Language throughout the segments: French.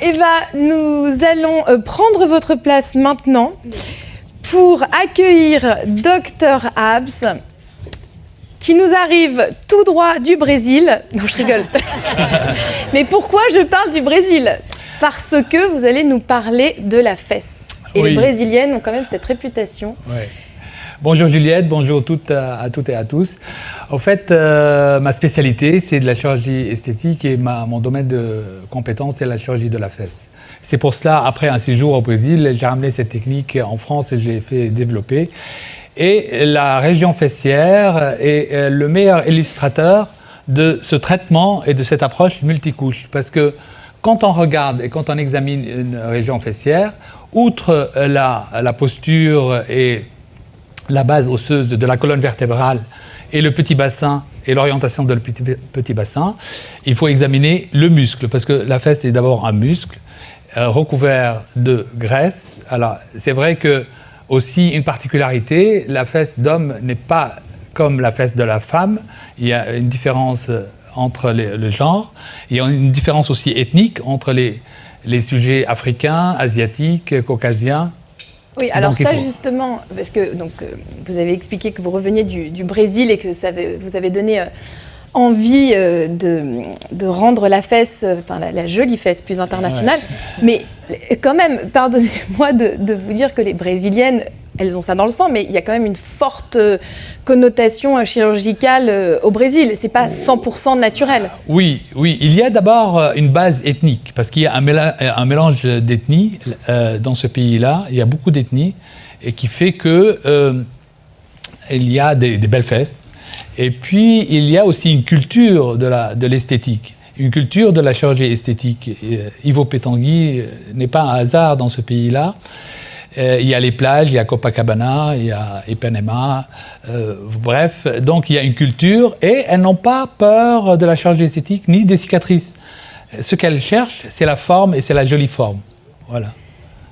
Eva, nous allons prendre votre place maintenant pour accueillir Dr Abs, qui nous arrive tout droit du Brésil. Non, je rigole. Mais pourquoi je parle du Brésil? Parce que vous allez nous parler de la fesse. Et oui, les Brésiliennes ont quand même cette réputation. Oui. Bonjour Juliette, bonjour à toutes et à tous. En fait, ma spécialité, c'est de la chirurgie esthétique et mon domaine de compétence, c'est la chirurgie de la fesse. C'est pour cela, après un séjour au Brésil, j'ai ramené cette technique en France et je l'ai fait développer. Et la région fessière est le meilleur illustrateur de ce traitement et de cette approche multicouche. Parce que quand on regarde et quand on examine une région fessière, outre la posture et la base osseuse de la colonne vertébrale et le petit bassin et l'orientation de le petit bassin, il faut examiner le muscle, parce que la fesse est d'abord un muscle recouvert de graisse. Alors, c'est vrai que aussi une particularité, la fesse d'homme n'est pas comme la fesse de la femme. Il y a une différence entre le genre. Il y a une différence aussi ethnique entre les sujets africains, asiatiques, caucasiens. Oui, alors donc, ça justement, parce que vous avez expliqué que vous reveniez du Brésil et que vous avez donné envie de rendre la fesse, enfin la jolie fesse plus internationale. Ouais. Mais quand même, pardonnez-moi de vous dire que les Brésiliennes, elles ont ça dans le sang, mais il y a quand même une forte connotation chirurgicale au Brésil. C'est pas 100% naturel. Oui, il y a d'abord une base ethnique, parce qu'il y a un mélange d'ethnies dans ce pays-là. Il y a beaucoup d'ethnies, et qui fait que il y a des belles fesses. Et puis, il y a aussi une culture de l'esthétique, une culture de la chirurgie esthétique. Ivo Pétanguy n'est pas un hasard dans ce pays-là. Il y a les plages, il y a Copacabana, il y a Ipanema, bref. Donc, il y a une culture et elles n'ont pas peur de la chirurgie esthétique ni des cicatrices. Ce qu'elles cherchent, c'est la forme et c'est la jolie forme. Voilà.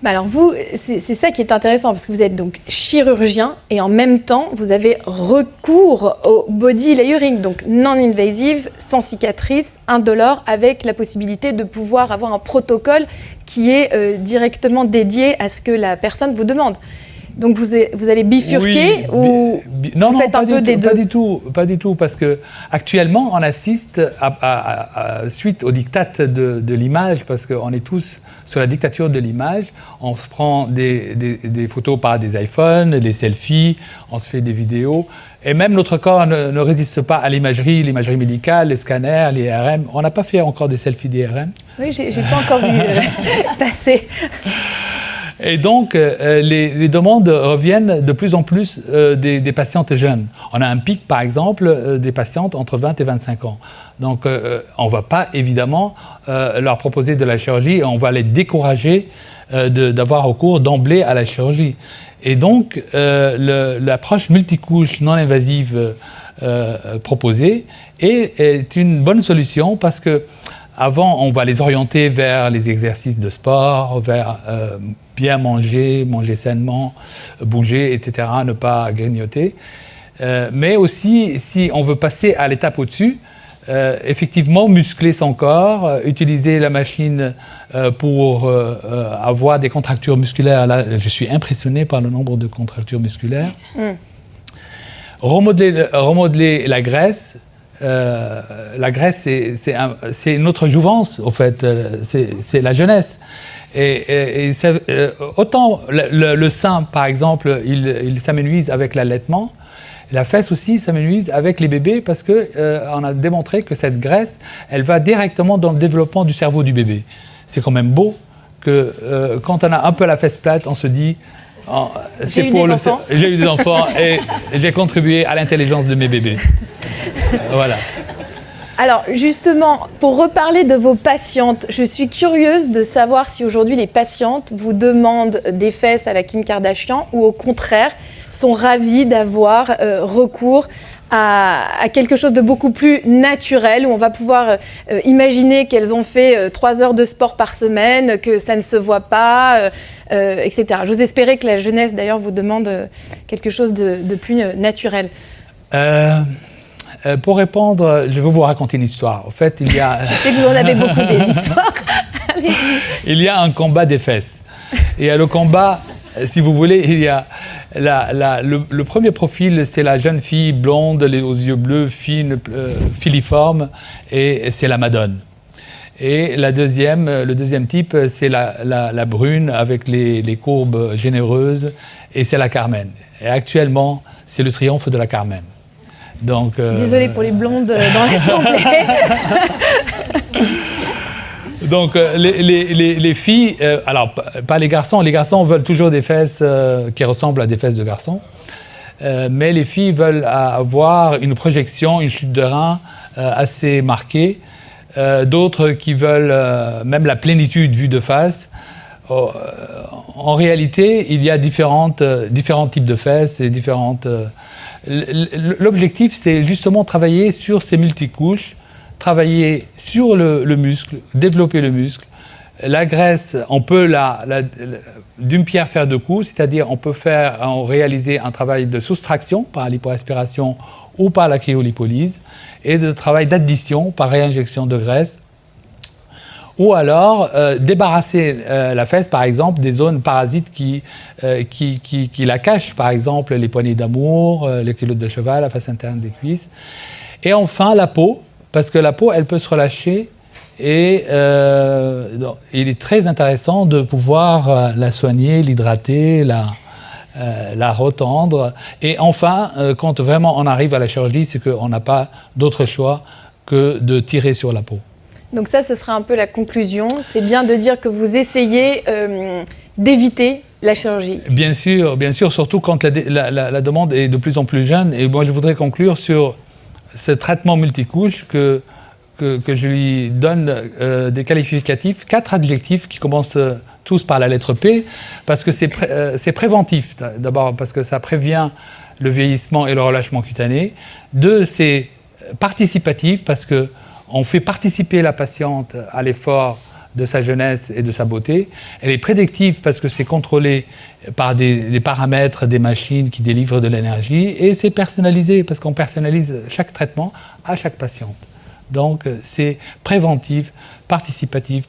Bah alors vous, c'est ça qui est intéressant, parce que vous êtes donc chirurgien et en même temps, vous avez recours au body layering, donc non-invasive, sans cicatrice, indolore, avec la possibilité de pouvoir avoir un protocole qui est directement dédié à ce que la personne vous demande. Donc vous allez bifurquer ou non, vous faites un peu des deux? Pas du tout, parce que actuellement on assiste suite au diktat de l'image, parce qu'on est tous sur la dictature de l'image. On se prend des photos par des iPhones, des selfies, on se fait des vidéos, et même notre corps ne résiste pas à l'imagerie médicale, les scanners, les IRM. On n'a pas fait encore des selfies d'IRM. Oui, j'ai pas encore vu passer. Et donc, les demandes reviennent de plus en plus des patientes jeunes. On a un pic, par exemple, des patientes entre 20 et 25 ans. Donc, on ne va pas, évidemment, leur proposer de la chirurgie et on va les décourager d'avoir recours d'emblée à la chirurgie. Et donc, l'approche multicouche non invasive proposée est une bonne solution, parce que avant, on va les orienter vers les exercices de sport, vers bien manger sainement, bouger, etc., ne pas grignoter. Mais aussi, si on veut passer à l'étape au-dessus, effectivement, muscler son corps, utiliser la machine pour avoir des contractures musculaires. Là, je suis impressionné par le nombre de contractures musculaires. Remodeler la graisse. La graisse, c'est notre jouvence, au fait, c'est la jeunesse. Et autant le sein, par exemple, il s'amenuise avec l'allaitement, la fesse aussi s'amenuise avec les bébés, parce qu'on a démontré que cette graisse, elle va directement dans le développement du cerveau du bébé. C'est quand même beau que quand on a un peu la fesse plate, on se dit... J'ai eu des enfants et j'ai contribué à l'intelligence de mes bébés. Voilà. Alors justement, pour reparler de vos patientes, je suis curieuse de savoir si aujourd'hui les patientes vous demandent des fesses à la Kim Kardashian ou au contraire sont ravies d'avoir recours à quelque chose de beaucoup plus naturel, où on va pouvoir imaginer qu'elles ont fait 3 heures de sport par semaine, que ça ne se voit pas, etc. J'ose espérer que la jeunesse d'ailleurs vous demande quelque chose de plus naturel. Pour répondre, je vais vous raconter une histoire. En fait, il y a... Je sais que vous en avez beaucoup des histoires. Allez-y. il y a un combat des fesses. Et le combat, si vous voulez, il y a le premier profil, c'est la jeune fille blonde, aux yeux bleus, fine, filiforme, et c'est la Madone. Et le deuxième type, c'est la brune avec les courbes généreuses, et c'est la Carmen. Et actuellement, c'est le triomphe de la Carmen. Donc, désolée pour les blondes dans l'assemblée. Donc les filles, alors pas les garçons veulent toujours des fesses qui ressemblent à des fesses de garçons, mais les filles veulent avoir une projection, une chute de rein assez marquée, d'autres qui veulent même la plénitude vue de face. En réalité, il y a différents types de fesses et différentes... L'objectif, c'est justement travailler sur ces multicouches, travailler sur le muscle, développer le muscle. La graisse, on peut d'une pierre faire deux coups, c'est-à-dire on peut réaliser un travail de soustraction par lipoaspiration ou par la cryolipolyse, et de travail d'addition par réinjection de graisse. Ou alors débarrasser la fesse, par exemple, des zones parasites qui la cachent, par exemple les poignées d'amour, les culottes de cheval, la face interne des cuisses. Et enfin, la peau, parce que la peau, elle peut se relâcher et il est très intéressant de pouvoir la soigner, l'hydrater, la retendre. Et enfin, quand vraiment on arrive à la chirurgie, c'est qu'on n'a pas d'autre choix que de tirer sur la peau. Donc ça, ce sera un peu la conclusion. C'est bien de dire que vous essayez d'éviter la chirurgie. Bien sûr, surtout quand la demande est de plus en plus jeune. Et moi, je voudrais conclure sur ce traitement multicouche que je lui donne des qualificatifs, 4 adjectifs qui commencent tous par la lettre P, parce que c'est préventif. D'abord parce que ça prévient le vieillissement et le relâchement cutané. 2, c'est participatif, parce que on fait participer la patiente à l'effort de sa jeunesse et de sa beauté. Elle est prédictive parce que c'est contrôlé par des paramètres, des machines qui délivrent de l'énergie. Et c'est personnalisé parce qu'on personnalise chaque traitement à chaque patiente. Donc c'est préventif, participatif,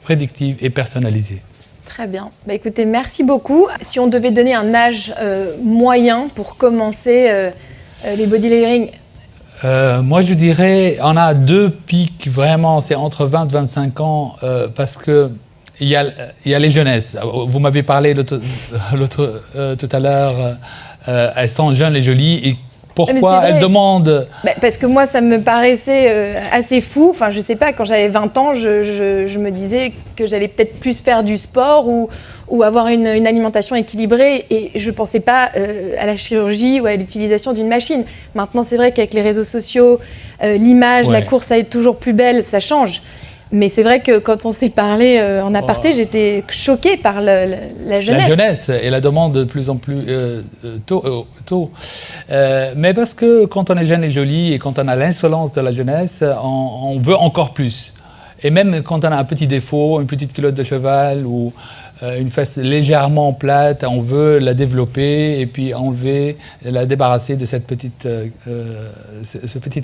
prédictif et personnalisé. Très bien. Bah, écoutez, merci beaucoup. Si on devait donner un âge moyen pour commencer les body layering, moi, je dirais, on a 2 pics vraiment, c'est entre 20 et 25 ans, parce que il y a les jeunesses. Vous m'avez parlé tout à l'heure, elles sont jeunes et jolies. Et pourquoi elles demandent parce que moi, ça me paraissait assez fou. Enfin, je sais pas, quand j'avais 20 ans, je me disais que j'allais peut-être plus faire du sport ou avoir une alimentation équilibrée, et je ne pensais pas à la chirurgie ou à l'utilisation d'une machine. Maintenant, c'est vrai qu'avec les réseaux sociaux, l'image, la course à être toujours plus belle, ça change. Mais c'est vrai que quand on s'est parlé en aparté, j'étais choquée par la jeunesse. La jeunesse et la demande de plus en plus tôt. Mais parce que quand on est jeune et joli et quand on a l'insolence de la jeunesse, on veut encore plus. Et même quand on a un petit défaut, une petite culotte de cheval ou une fesse légèrement plate, on veut la développer et puis enlever, la débarrasser de ce petit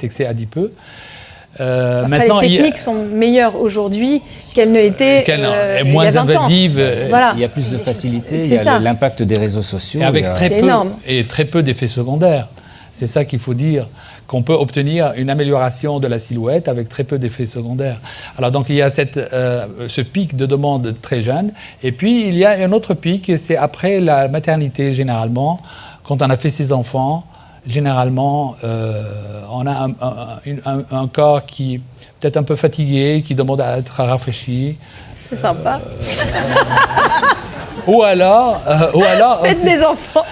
excès adipeux. Après, maintenant, les techniques sont meilleures aujourd'hui qu'elles ne l'étaient moins il y a 20 invasives. Voilà. Il y a plus de facilité, il y a l'impact des réseaux sociaux. Et avec énorme. très peu d'effets secondaires. C'est ça qu'il faut dire, qu'on peut obtenir une amélioration de la silhouette avec très peu d'effets secondaires. Alors donc il y a ce pic de demande très jeune, et puis il y a un autre pic, c'est après la maternité généralement, quand on a fait ses enfants, généralement on a un corps qui est peut-être un peu fatigué, qui demande à être rafraîchi. C'est sympa. Ou alors faites des enfants.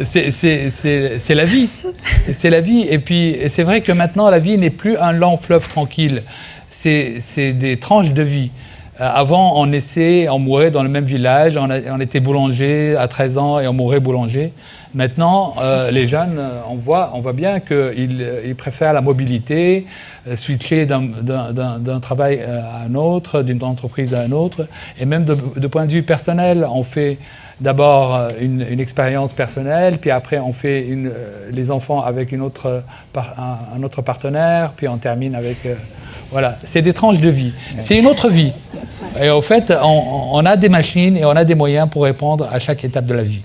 C'est la vie. C'est la vie. Et puis, c'est vrai que maintenant, la vie n'est plus un lent fleuve tranquille. C'est des tranches de vie. Avant, on naissait, on mourait dans le même village. On était boulanger à 13 ans et on mourait boulanger. Maintenant, les jeunes, on voit bien qu'ils préfèrent la mobilité, switcher d'un travail à un autre, d'une entreprise à une autre. Et même de point de vue personnel, on fait d'abord une expérience personnelle, puis après on fait les enfants avec un autre partenaire, puis on termine avec Voilà, c'est des tranches de vie. C'est une autre vie. Et au fait, on a des machines et on a des moyens pour répondre à chaque étape de la vie.